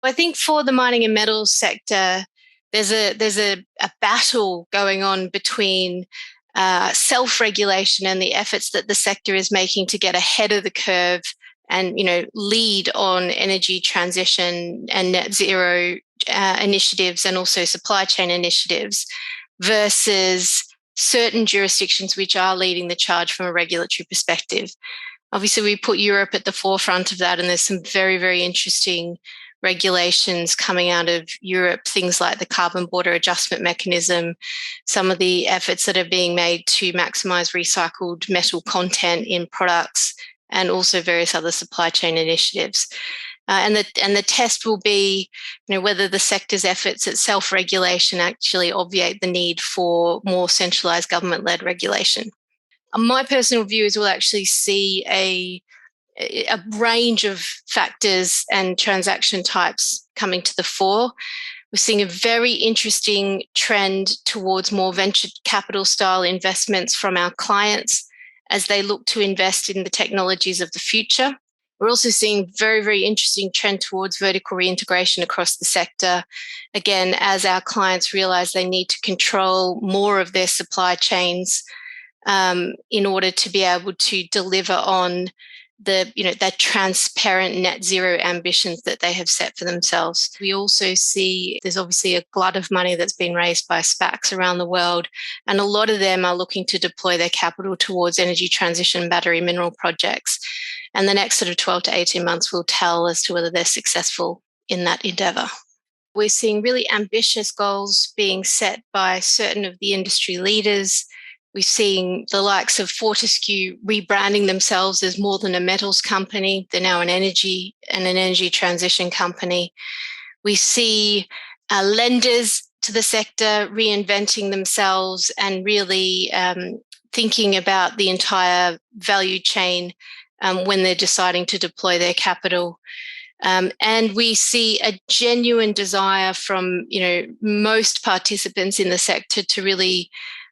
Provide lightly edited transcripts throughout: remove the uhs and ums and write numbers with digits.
I think for the mining and metals sector, there's a battle going on between self-regulation and the efforts that the sector is making to get ahead of the curve and lead on energy transition and net zero initiatives and also supply chain initiatives versus certain jurisdictions which are leading the charge from a regulatory perspective. Obviously, we put Europe at the forefront of that, and there's some very, very interesting regulations coming out of Europe, things like the carbon border adjustment mechanism, some of the efforts that are being made to maximize recycled metal content in products, and also various other supply chain initiatives. And the test will be, whether the sector's efforts at self-regulation actually obviate the need for more centralized government-led regulation. My personal view is we'll actually see a range of factors and transaction types coming to the fore. We're seeing a very interesting trend towards more venture capital style investments from our clients as they look to invest in the technologies of the future. We're also seeing very, very interesting trend towards vertical reintegration across the sector. Again, as our clients realize they need to control more of their supply chains in order to be able to deliver on that transparent net zero ambitions that they have set for themselves. We also see there's obviously a glut of money that's been raised by SPACs around the world, and a lot of them are looking to deploy their capital towards energy transition battery mineral projects. And the next sort of 12 to 18 months will tell as to whether they're successful in that endeavour. We're seeing really ambitious goals being set by certain of the industry leaders. We've seen the likes of Fortescue rebranding themselves as more than a metals company. They're now an energy transition company. We see lenders to the sector reinventing themselves and really thinking about the entire value chain when they're deciding to deploy their capital. And we see a genuine desire from most participants in the sector to really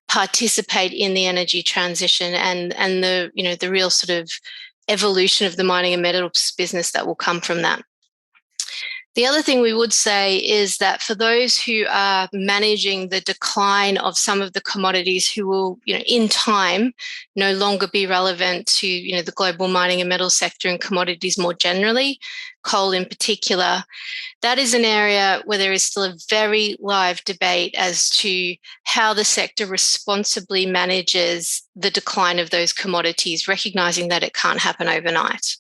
participate in the energy transition and the real sort of evolution of the mining and metals business that will come from that. The other thing we would say is that for those who are managing the decline of some of the commodities who will, in time, no longer be relevant to, the global mining and metals sector and commodities more generally, coal in particular, that is an area where there is still a very live debate as to how the sector responsibly manages the decline of those commodities, recognising that it can't happen overnight.